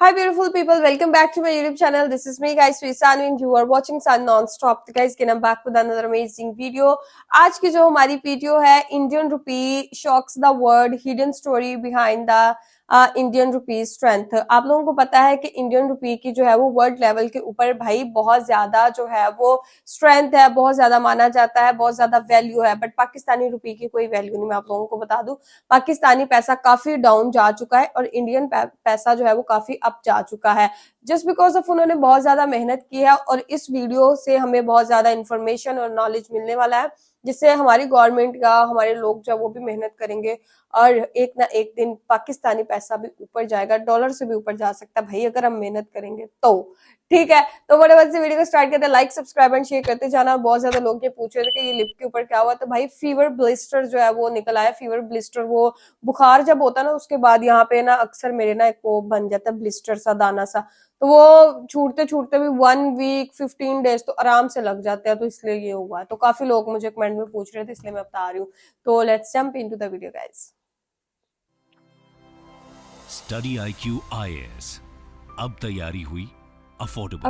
Hi beautiful people, welcome back to my YouTube channel. This is me guys, Sanu and you are watching Sun Non-Stop. तो guys, again I'm back with another amazing video. आज की जो हमारी video है, Indian rupee shocks the world, hidden story behind the Indian rupee strength. आप लोगों को पता है कि इंडियन रुपी की जो है वो वर्ल्ड लेवल के ऊपर भाई बहुत ज्यादा जो है वो स्ट्रेंथ है, बहुत ज्यादा माना जाता है, बहुत ज्यादा वैल्यू है। बट पाकिस्तानी रुपी की कोई वैल्यू नहीं। मैं आप लोगों को बता दूं, पाकिस्तानी पैसा काफी डाउन जा चुका है और इंडियन पैसा जो है वो काफी अप जा चुका है। जस्ट बिकॉज ऑफ उन्होंने बहुत ज्यादा मेहनत की है और इस वीडियो से हमें बहुत ज्यादा इंफॉर्मेशन और नॉलेज मिलने वाला है, जिससे हमारी गवर्नमेंट का हमारे लोग जो है वो भी मेहनत करेंगे और एक ना एक दिन पाकिस्तानी पैसा भी ऊपर जाएगा, डॉलर से भी ऊपर जा सकता है भाई अगर हम मेहनत करेंगे तो। ठीक है, तो बड़े बच्चे वीडियो को स्टार्ट करते हैं, लाइक सब्सक्राइब एंड शेयर करते जाना। बहुत ज्यादा लोग ये पूछ रहे थे कि ये लिप के ऊपर क्या हुआ, तो भाई फीवर ब्लिस्टर जो है वो निकल आया। फीवर ब्लिस्टर, वो बुखार जब होता है ना उसके बाद यहाँ पे ना अक्सर मेरे ना एक वो बन जाता है ब्लिस्टर सा, दाना सा, तो वो छूटते छूटते भी 1 वीक 15 डेज तो आराम से लग जाते हैं, तो इसलिए ये हुआ है। तो काफी लोग मुझे कमेंट में पूछ रहे थे, इसलिए मैं बता रही हूँ। तो let's jump into the video guys. Study IQ IAS, अब तैयारी हुई अफोर्डेबल।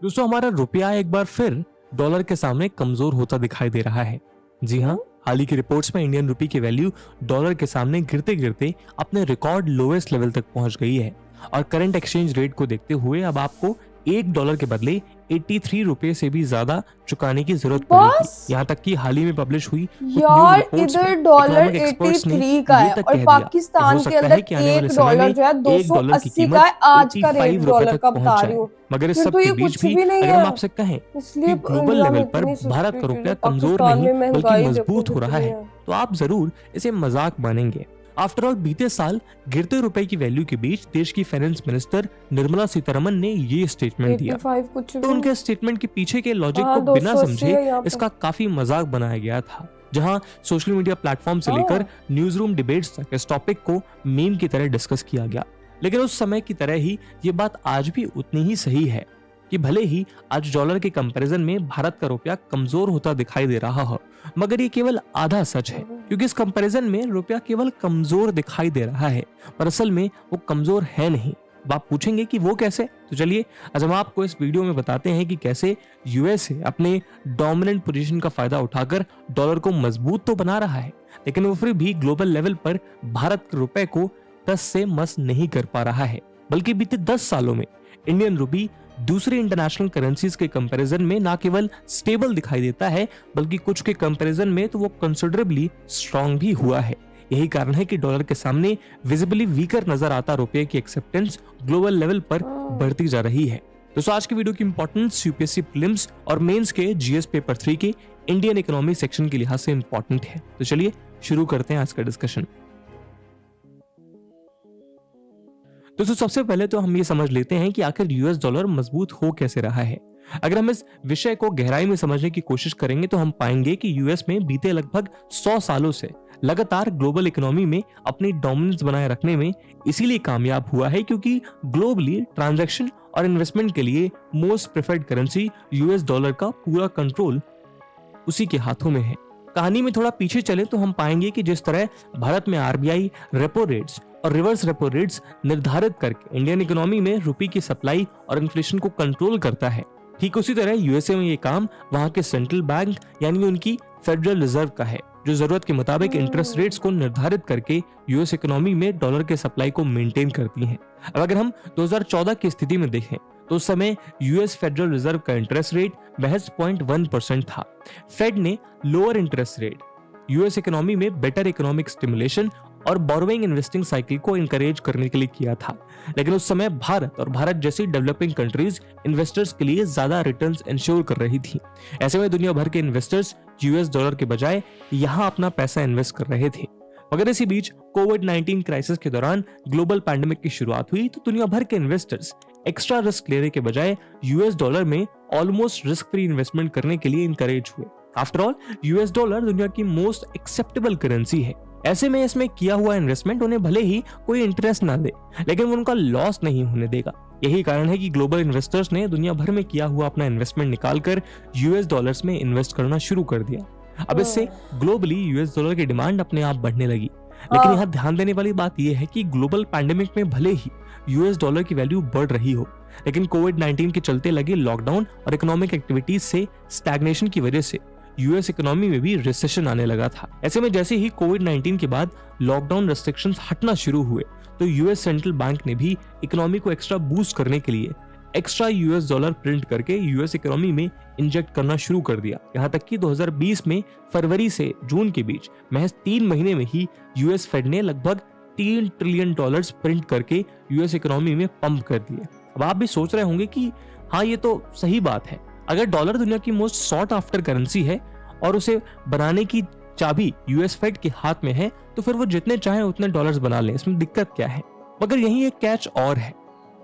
दोस्तों, हमारा रुपया एक बार फिर डॉलर के सामने कमजोर होता दिखाई दे रहा है। जी हाँ, हाल ही की रिपोर्ट्स में इंडियन रुपी की वैल्यू डॉलर के सामने गिरते गिरते अपने रिकॉर्ड लोएस्ट लेवल तक पहुंच गई है और करंट एक्सचेंज रेट को देखते हुए अब आपको $1 के बदले 83 रुपए से भी ज्यादा चुकाने की जरूरत पड़ेगी। यहाँ तक कि हाल ही में पब्लिश हुई यार इधर डॉलर 83 का है और पाकिस्तान के अंदर $1 जो है 280 का है। आज का रेट डॉलर का बता रही हूँ, मगर इस सब के बीच भी अगर हम आपसे कहें कि ग्लोबल लेवल पर भारत का रुपया कमजोर नहीं बल्कि मजबूत हो रहा है, तो आप जरूर इसे मजाक मानेंगे। आफ्टर ऑल, बीते साल गिरते रुपए की वैल्यू के बीच देश की फाइनेंस मिनिस्टर निर्मला सीतारमन ने ये स्टेटमेंट दिया। तो उनके स्टेटमेंट के पीछे के लॉजिक को बिना समझे इसका काफी मजाक बनाया गया था, जहां सोशल मीडिया प्लेटफॉर्म से लेकर न्यूज रूम डिबेट्स तक इस टॉपिक को मीम की तरह डिस्कस किया गया। लेकिन उस समय की तरह ही ये बात आज भी उतनी ही सही है कि भले ही आज डॉलर के कंपैरिजन में भारत का रुपया कमजोर होता दिखाई दे रहा हो, मगर ये केवल आधा सच है, क्योंकि इस कंपैरिजन में रुपया केवल कमजोर दिखाई दे रहा है पर असल में वो कमजोर है नहीं। आप पूछेंगे कि वो कैसे, तो चलिए आज हम आपको इस वीडियो में बताते हैं कि कैसे यूएसए अपने डोमिनेंट पोजीशन का फायदा उठाकर डॉलर को मजबूत तो बना रहा है, लेकिन वो फिर भी ग्लोबल लेवल पर भारत के रुपए को टस से मस नहीं कर पा रहा है। बल्कि बीते 10 सालों में इंडियन रुपी दूसरे इंटरनेशनल करेंसीज के कंपैरिजन में ना केवल स्टेबल दिखाई देता है बल्कि कुछ के कंपैरिजन में तो वो कंसिडरेबली स्ट्रांग भी हुआ है। यही कारण है कि डॉलर के सामने विजिबली वीकर नजर आता रुपये की एक्सेप्टेंस ग्लोबल लेवल पर बढ़ती जा रही है। दोस्तों, आज की वीडियो की इंपॉर्टेंस यूपीएससी प्रीलिम्स और मेंस के जीएस पेपर 3 के इंडियन इकोनॉमी सेक्शन के लिहाज से इंपॉर्टेंट है। तो चलिए शुरू करते हैं आज का डिस्कशन। दोस्तों, सबसे पहले तो हम ये समझ लेते हैं कि आखिर यूएस डॉलर मजबूत हो कैसे रहा है। अगर हम इस विषय को गहराई में समझने की कोशिश करेंगे तो हम पाएंगे कि यूएस में बीते लगभग 100 सालों से लगातार ग्लोबल इकोनॉमी में अपनी डोमिनेंस बनाए रखने में इसीलिए कामयाब हुआ है क्योंकि ग्लोबली ट्रांजैक्शन और इन्वेस्टमेंट के लिए most preferred currency US dollar का पूरा कंट्रोल उसी के हाथों में है। कहानी में थोड़ा पीछे चले तो हम पाएंगे कि जिस तरह भारत में आरबीआई रेपो रेट्स और रिवर्स रेपो रेट्स निर्धारित करके इंडियन इकोनॉमी में रुपये की सप्लाई और इन्फ्लेशन को कंट्रोल करता है, ठीक उसी तरह यूएसए में ये काम वहां के सेंट्रल बैंक यानी उनकी फेडरल रिजर्व का है, जो जरूरत के मुताबिक इंटरेस्ट रेट्स को निर्धारित करके यूएस इकोनॉमी में डॉलर के सप्लाई को मेंटेन करती है। अब अगर हम 2014 की स्थिति में देखें तो उस समय यूएस फेडरल रिजर्व का इंटरेस्ट रेट महज 0.1% था। फेड ने lower interest rate US economy में बेटर इकोनॉमिक स्टिमुलेशन और बोरोइंग इन्वेस्टिंग साइकिल को इंकरेज करने के लिए किया था, लेकिन उस समय भारत और भारत जैसी डेवलपिंग कंट्रीज इन्वेस्टर्स के लिए ज्यादा रिटर्न्स इंश्योर कर रही थी। ऐसे में दुनिया भर के इन्वेस्टर्स यूएस डॉलर के बजाय यहाँ अपना पैसा इन्वेस्ट कर रहे थे। मगर इसी बीच कोविड-19 क्राइसिस के दौरान ग्लोबल पैंडेमिक की शुरुआत हुई तो दुनिया भर के इन्वेस्टर्स एक्स्ट्रा रिस्क लेने के बजाय यूएस डॉलर में ऑलमोस्ट रिस्क फ्री इन्वेस्टमेंट करने के लिए इनकरेज हुए। आफ्टर ऑल, यूएस डॉलर दुनिया की मोस्ट एक्सेप्टेबल करेंसी है। ऐसे में इसमें किया हुआ इन्वेस्टमेंट उन्हें भले ही कोई इंटरेस्ट ना दे, लेकिन उनका लॉस नहीं होने देगा। यही कारण है कि ग्लोबल इन्वेस्टर्स ने दुनिया भर में किया हुआ अपना इन्वेस्टमेंट निकालकर यूएस डॉलर्स में इन्वेस्ट करना शुरू कर दिया। अब इससे ग्लोबली यूएस डॉलर की डिमांड अपने आप बढ़ने लगी। लेकिन यहाँ ध्यान देने वाली बात यह है कि ग्लोबल पैंडेमिक में भले ही यूएस डॉलर की वैल्यू बढ़ रही हो, लेकिन कोविड-19 के चलते लगे लॉकडाउन और इकोनॉमिक एक्टिविटीज से स्टैग्नेशन की वजह से यूएस इकोनॉमी में भी रिसेशन आने लगा था। ऐसे में जैसे ही कोविड-19 के बाद लॉकडाउन रेस्ट्रिक्शंस हटना शुरू हुए तो यूएस सेंट्रल बैंक ने भी इकोनॉमी को एक्स्ट्रा बूस्ट करने के लिए एक्स्ट्रा यूएस डॉलर प्रिंट करके यूएस इकोनॉमी में इंजेक्ट करना शुरू कर दिया। यहाँ तक कि 2020 में फरवरी से जून के बीच महज 3 महीने में ही यूएस फेड ने लगभग $3 ट्रिलियन प्रिंट करके यूएस इकोनॉमी में पंप कर दिए। अब आप भी सोच रहे होंगे कि हाँ, ये तो सही बात है, अगर डॉलर दुनिया की मोस्ट सॉट आफ्टर करेंसी है और उसे बनाने की चाबी यूएस फेड के हाथ में है तो फिर वो जितने चाहे उतने डॉलर्स बना लें, इसमें दिक्कत क्या है। मगर यही एक कैच और है,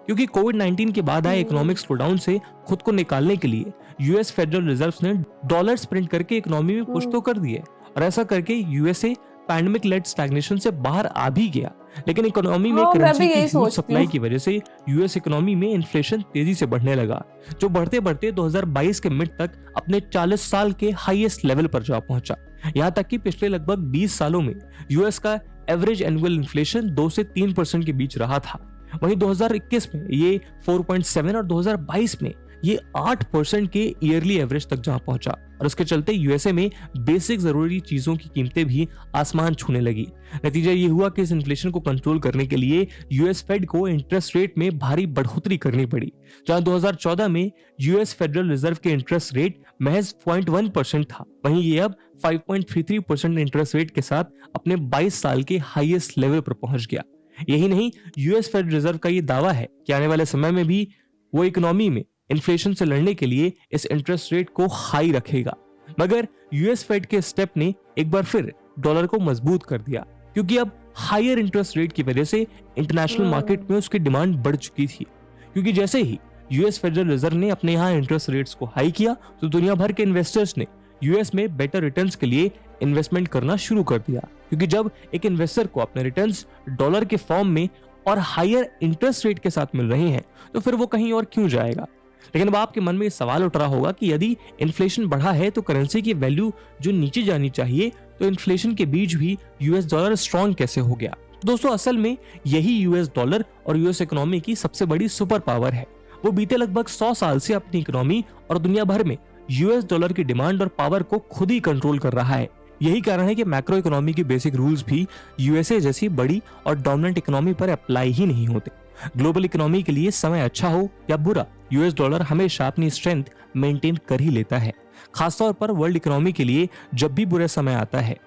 क्योंकि कोविड-19 के बाद आए इकोनॉमिक स्लोडाउन से खुद को निकालने के लिए यूएस फेडरल रिजर्व ने डॉलर्स प्रिंट करके इकोनॉमी में पुश तो कर दिए और ऐसा करके यूएसए पैंडेमिक लेड स्टैग्नेशन से बाहर आ भी गया, लेकिन इकोनॉमी में करेंसी की ह्यूज सप्लाई की वजह से यूएस इकोनॉमी में इन्फ्लेशन तेजी से बढ़ने लगा, जो बढ़ते बढ़ते 2022 के मिड तक अपने 40 साल के हाईएस्ट लेवल पर जा पहुंचा। यहाँ तक कि पिछले लगभग 20 सालों में यूएस का एवरेज एनुअल इन्फ्लेशन 2 से 3% के बीच रहा था। वहीं 2021 में ये 4.7 और 2022 में ये 8% के ईयरली एवरेज तक जा पहुंचा और उसके चलते यूएसए में बेसिक जरूरी चीजों की कीमतें भी आसमान छूने लगी। नतीजा ये हुआ कि इस इन्फ्लेशन को कंट्रोल करने के लिए यूएस फेड को इंटरेस्ट रेट में भारी बढ़ोतरी करनी पड़ी। जहां 2014 में यूएस फेडरल रिजर्व के इंटरेस्ट रेट महज 0.1% था, वहीं ये अब 5.33% इंटरेस्ट रेट के साथ अपने 22 साल के हाईएस्ट लेवल पर पहुंच गया। यही नहीं, यूएस फेडरल रिजर्व का ये दावा है कि आने वाले समय में भी वो इकोनॉमी में इन्फ्लेशन से लड़ने के लिए इस इंटरेस्ट रेट को हाई रखेगा। मगर यूएस फेड के स्टेप ने एक बार फिर डॉलर को मजबूत कर दिया, क्योंकि अब हायर इंटरेस्ट रेट की वजह से इंटरनेशनल मार्केट में उसकी डिमांड बढ़ चुकी थी। क्योंकि जैसे ही यूएस फेडरल रिजर्व ने अपने यहाँ इंटरेस्ट रेट्स को हाई किया तो दुनिया भर के इन्वेस्टर्स ने यूएस में बेटर रिटर्न्स के लिए इन्वेस्टमेंट करना शुरू कर दिया। क्योंकि जब एक इन्वेस्टर को अपने रिटर्न्स डॉलर के फॉर्म में और हायर इंटरेस्ट रेट के साथ मिल रहे हैं तो फिर वो कहीं और क्यों जाएगा। लेकिन अब आपके मन में सवाल उठ रहा होगा कि यदि इन्फ्लेशन बढ़ा है तो करेंसी की वैल्यू जो नीचे जानी चाहिए, तो इन्फ्लेशन के बीच भी यूएस डॉलर स्ट्रॉन्ग कैसे हो गया। दोस्तों, असल में यही यूएस डॉलर और यूएस इकोनॉमी की सबसे बड़ी सुपर पावर है। वो बीते लगभग 100 साल से अपनी इकोनॉमी और दुनिया भर में यूएस डॉलर की डिमांड और पावर को खुद ही कंट्रोल कर रहा है। यही कारण है कि मैक्रो इकोनॉमी के बेसिक रूल्स भी यूएसए जैसी बड़ी और डोमिनेंट इकोनॉमी पर अप्लाई ही नहीं होते। ग्लोबल इकोनॉमी के लिए समय अच्छा हो या बुरा, यूएस डॉलर हमेशा अपनी स्ट्रेंथ मेंटेन कर ही लेता है। खासतौर पर वर्ल्ड इकोनॉमी के लिए जब भी बुरा समय आता है,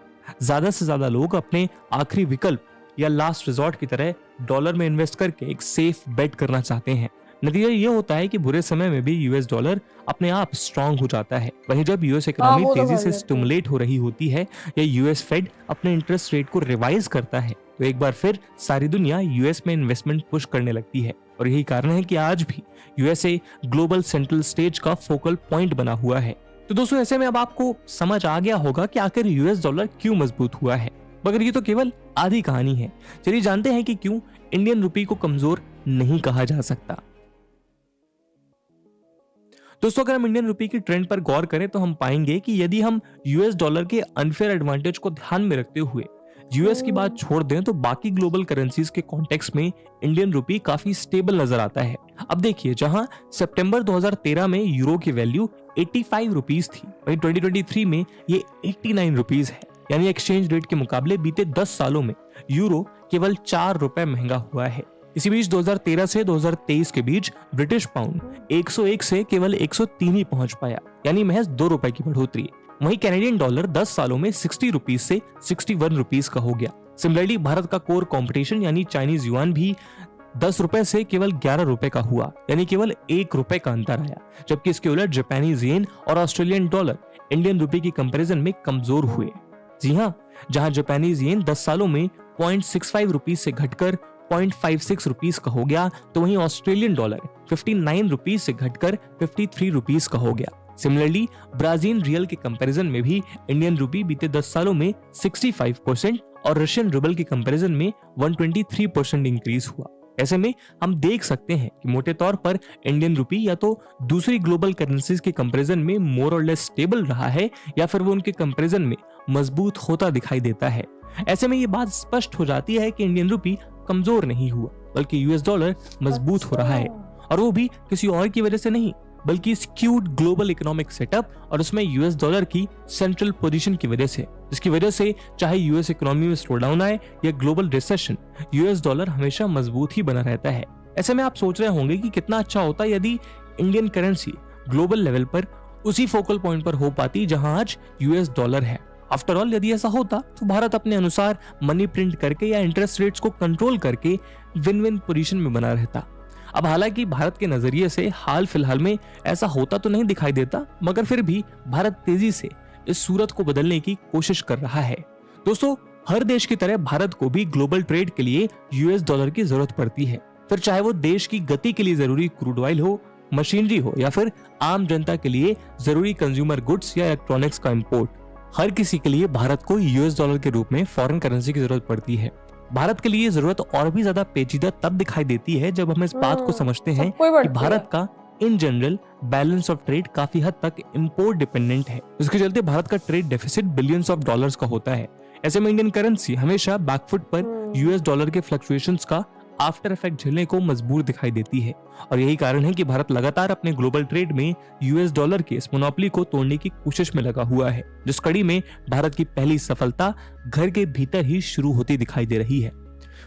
ज्यादा से ज्यादा लोग अपने आखिरी विकल्प या लास्ट रिजॉर्ट की तरह डॉलर में इन्वेस्ट करके एक सेफ बेट करना चाहते हैं। नतीजा ये होता है कि बुरे समय में भी यूएस डॉलर अपने आप स्ट्रांग हो जाता है। वहीं जब यूएस इकोनॉमी तेजी से स्टिमुलेट हो रही होती है या यूएस फेड अपने इंटरेस्ट रेट को रिवाइज करता है तो एक बार फिर सारी दुनिया यूएस में इन्वेस्टमेंट पुश करने लगती है। और यही कारण है कि आज भी यूएसए ग्लोबल सेंट्रल स्टेज का फोकल पॉइंट बना हुआ है। तो दोस्तों, ऐसे में अब आपको समझ आ गया होगा कि आखिर यूएस डॉलर क्यों मजबूत हुआ है, मगर ये तो केवल आधी कहानी है। चलिए जानते हैं कि क्यों इंडियन रुपी को कमजोर नहीं कहा जा सकता। दोस्तों, अगर हम इंडियन रुपी की ट्रेंड पर गौर करें तो हम पाएंगे कि यदि हम यूएस डॉलर के अनफेयर एडवांटेज को ध्यान में रखते हुए यूएस की बात छोड़ दें तो बाकी ग्लोबल करेंसीज के कॉन्टेक्स्ट में इंडियन रुपी काफी स्टेबल नजर आता है। अब देखिए, जहां सितंबर 2013 में यूरो की वैल्यू 85 रुपीस थी, वहीं 2023 में ये 89 रुपीस है। यानी एक्सचेंज रेट के मुकाबले बीते 10 सालों में यूरो केवल 4 रुपए महंगा हुआ है। इसी बीच 2013 से 2023 के बीच ब्रिटिश पाउंड 101 से केवल 103 ही पहुंच पाया, यानी महज 2 रुपए की बढ़ोतरी। वहीं कैनेडियन डॉलर 10 सालों में 60 रुपीस से 61 रुपीस का हो गया। सिमिलरली भारत का कोर कंपटीशन यानी चाइनीज युआन भी 10 रुपए से केवल 11 रुपए का हुआ, यानी केवल 1 रुपए का अंतर आया। जबकि इसके उलट जापानीज येन और ऑस्ट्रेलियन डॉलर इंडियन रुपए की कंपैरिजन में कमजोर हुए। जी हाँ, जहां जापानीज येन 10 सालों में 0.65 रुपीस से घटकर 0.56 रुपीस का हो गया, तो वहीं ऑस्ट्रेलियन डॉलर 59 रुपीस से घटकर 53 रुपीस का हो गया। सिमिलरली ब्राजील रियल के कंपैरिजन में भी इंडियन रुपी बीते 10 सालों में 65% और रशियन रूबल के कंपैरिजन में 123% इंक्रीज हुआ। ऐसे में हम देख सकते हैं कि मोटे तौर पर इंडियन रुपी या तो दूसरी ग्लोबल करेंसीज के कंपैरिजन में मोर और लेस स्टेबल रहा है या फिर वो उनके कंपैरिजन में मजबूत होता दिखाई देता है। ऐसे में ये बात स्पष्ट हो जाती है कि इंडियन रूपी कमजोर नहीं हुआ, बल्कि यूएस डॉलर मजबूत हो रहा है, और वो भी किसी और की वजह से नहीं, बल्कि स्क्यूड ग्लोबल इकोनॉमिक सेटअप और उसमें यूएस डॉलर की सेंट्रल पोजीशन की वजह से, जिसकी वजह से चाहे यूएस इकोनॉमी में स्लो डाउन आए या ग्लोबल रिसेशन, यूएस डॉलर हमेशा मजबूत ही बना रहता है। ऐसे में आप सोच रहे होंगे कि कितना अच्छा होता यदि इंडियन करेंसी ग्लोबल लेवल पर उसी फोकल पॉइंट पर हो पाती जहां आज यूएस डॉलर है। आफ्टर ऑल यदि ऐसा होता तो भारत अपने अनुसार मनी प्रिंट करके या इंटरेस्ट रेट्स को कंट्रोल करके विन विन पोजीशन में बना रहता। अब हालांकि भारत के नजरिए से हाल फिलहाल में ऐसा होता तो नहीं दिखाई देता, मगर फिर भी भारत तेजी से इस सूरत को बदलने की कोशिश कर रहा है। दोस्तों, हर देश की तरह भारत को भी ग्लोबल ट्रेड के लिए यूएस डॉलर की जरूरत पड़ती है, फिर चाहे वो देश की गति के लिए जरूरी क्रूड ऑयल हो, मशीनरी हो, या फिर आम जनता के लिए जरूरी कंज्यूमर गुड्स या इलेक्ट्रॉनिक्स का इंपोर्ट। हर किसी के लिए भारत को यूएस डॉलर के रूप में फॉरेन करेंसी की जरूरत पड़ती है। भारत के लिए जरूरत और भी ज्यादा पेचीदा तब दिखाई देती है जब हम इस बात को समझते हैं कि भारत का in general balance of trade काफी हद तक इंपोर्ट डिपेंडेंट है, जिसके चलते भारत का trade deficit billions of dollars का होता है। ऐसे में इंडियन करेंसी हमेशा बैकफुट पर यूएस डॉलर के फ्लक्चुएशंस का आफ्टर इफेक्ट झेलने को मजबूर दिखाई देती है, और यही कारण है कि भारत लगातार अपने ग्लोबल ट्रेड में यूएस डॉलर के इस मोनोपोली को तोड़ने की कोशिश में लगा हुआ है, जिस कड़ी में भारत की पहली सफलता घर के भीतर ही शुरू होती दिखाई दे रही है।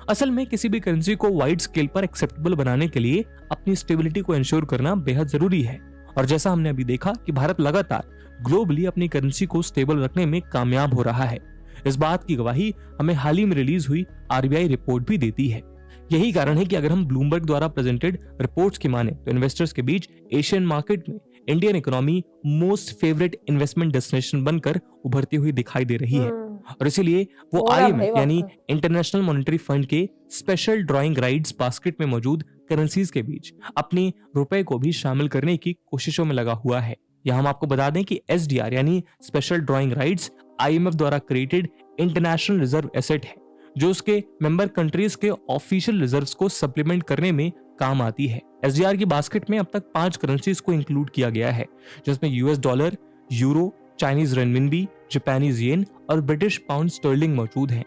असल में किसी भी करेंसी को वाइड स्केल पर एक्सेप्टेबल बनाने के लिए अपनी स्टेबिलिटी को इंश्योर करना बेहद जरूरी है, और जैसा हमने अभी देखा कि भारत लगातार ग्लोबली अपनी करेंसी को स्टेबल रखने में कामयाब हो रहा है। इस बात की गवाही हमें हाल ही में रिलीज हुई आरबीआई रिपोर्ट भी देती है। यही कारण है कि अगर हम ब्लूमबर्ग द्वारा प्रेजेंटेड रिपोर्ट्स की माने तो इन्वेस्टर्स के बीच एशियन मार्केट में Indian economy most favourite investment destination बनकर उभरती हुई दिखाई दे रही है, और इसीलिए वो आईएमएफ यानी इंटरनेशनल मॉनेटरी फंड के स्पेशल ड्राइंग राइट्स बास्केट में मौजूद करेंसीज के बीच अपने रुपए को भी शामिल करने की कोशिशों में लगा हुआ है। यहाँ हम आपको बता दें कि एसडीआर यानी स्पेशल ड्राइंग राइट्स आईएमएफ द्वारा क्रिएटेड इंटरनेशनल रिजर्व एसेट है, जो उसके मेंबर कंट्रीज के ऑफिशियल रिजर्व्स को सप्लीमेंट करने में काम आती है। एसडीआर की बास्केट में अब तक 5 करेंसीज को इंक्लूड किया गया है, जिसमें US dollar, euro, Chinese renminbi, Japanese yen और ब्रिटिश पाउंड स्टर्लिंग मौजूद हैं।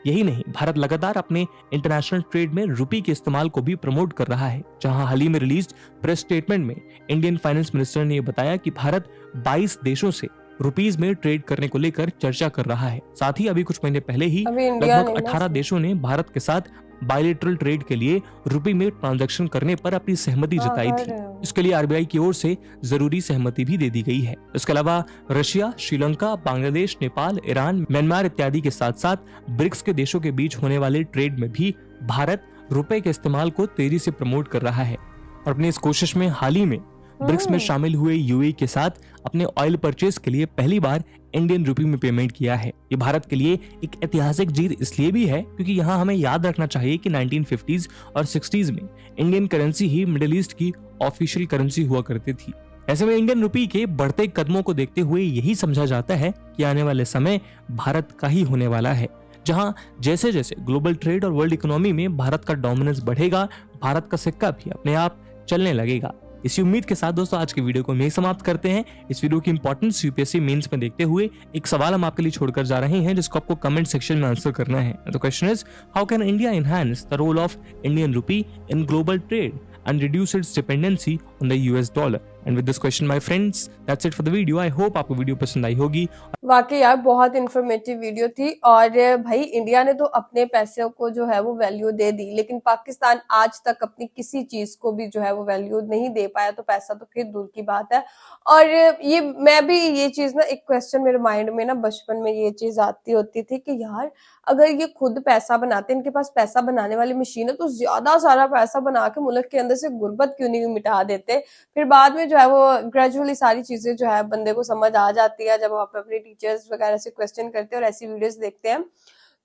यही नहीं, भारत लगातार अपने इंटरनेशनल ट्रेड में रुपी के इस्तेमाल को भी प्रमोट कर रहा है, जहां हाल ही में रिलीज प्रेस स्टेटमेंट में इंडियन फाइनेंस मिनिस्टर ने बताया कि भारत 22 देशों से रुपीज में ट्रेड करने को लेकर चर्चा कर रहा है। साथ ही अभी कुछ महीने पहले ही लगभग 18 देशों ने भारत के साथ बायलैटरल ट्रेड के लिए रुपी में ट्रांजैक्शन करने पर अपनी सहमति जताई थी। इसके लिए आरबीआई की ओर से जरूरी सहमति भी दे दी गई है। इसके अलावा Russia, Sri Lanka, Bangladesh, Nepal, Iran, Myanmar इत्यादि के साथ साथ ब्रिक्स के देशों के बीच होने वाले ट्रेड में भी भारत रुपए के इस्तेमाल को तेजी से प्रमोट कर रहा है, और अपनी इस कोशिश में हाल ही में ब्रिक्स में शामिल हुए यूएई के साथ अपने ऑयल परचेज के लिए पहली बार इंडियन रुपी में पेमेंट किया है। ये भारत के लिए एक ऐतिहासिक जीत इसलिए भी है क्योंकि यहाँ हमें याद रखना चाहिए कि 1950s और 60s में इंडियन करेंसी ही मिडिल ईस्ट की ऑफिशियल करेंसी हुआ करती थी। ऐसे में इंडियन रुपी के बढ़ते कदमों को देखते हुए यही समझा जाता है कि आने वाले समय भारत का ही होने वाला है, जहां जैसे जैसे ग्लोबल ट्रेड और वर्ल्ड इकोनॉमी में भारत का डोमिनेंस बढ़ेगा, भारत का सिक्का भी अपने आप चलने लगेगा। इसी उम्मीद के साथ दोस्तों आज की वीडियो को हम यही समाप्त करते हैं। इस वीडियो की इंपॉर्टेंस यूपीएससी मेंस में देखते हुए एक सवाल हम आपके लिए छोड़कर जा रहे हैं, जिसको आपको कमेंट सेक्शन में आंसर करना है। The question is, how can India enhance the role of Indian rupee in global trade and reduce its dependency on the US dollar? And with this question, my friends, that's it for the video. I hope आपको video पसंद आई होगी। वाकई यार बहुत informative video थी, और भाई India ने तो अपने पैसे को जो है वो वैल्यू दे दी, लेकिन पाकिस्तान आज तक अपनी किसी चीज को भी जो है वो वैल्यू नहीं दे पाया, तो पैसा तो फिर दूर की बात है। और ये मैं भी ये चीज ना, एक क्वेश्चन मेरे माइंड में ना बचपन में ये चीज आती होती थी कि यार अगर ये खुद पैसा बनाते, इनके पास पैसा बनाने वाली मशीन है, तो ज्यादा सारा पैसा बना के मुल्क के अंदर से गुर्बत क्यों नहीं मिटा देते। फिर बाद में जो है वो ग्रेजुअली सारी चीजें जो है बंदे को समझ आ जाती है, जब आप अपने टीचर्स वगैरह से क्वेश्चन करते हैं और ऐसी वीडियोस देखते हैं।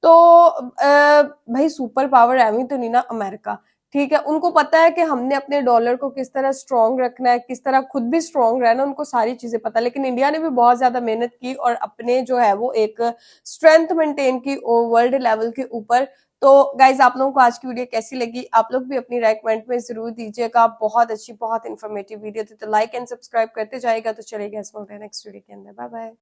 तो भाई सुपर पावर है तो नहीं ना अमेरिका, ठीक है, उनको पता है कि हमने अपने डॉलर को किस तरह स्ट्रॉन्ग रखना है, किस तरह खुद भी स्ट्रॉन्ग रहना, उनको सारी चीजें पता है। लेकिन इंडिया ने भी बहुत ज्यादा मेहनत की और अपने जो है वो एक स्ट्रेंथ मेंटेन की वर्ल्ड लेवल के ऊपर। तो गाइज आप लोगों को आज की वीडियो कैसी लगी, आप लोग भी अपनी राय कमेंट में जरूर दीजिएगा। बहुत अच्छी बहुत इन्फॉर्मेटिव वीडियो थी, तो लाइक एंड सब्सक्राइब करते जाएगा। तो चलेगा नेक्स्ट वीडियो के अंदर, बाय बाय।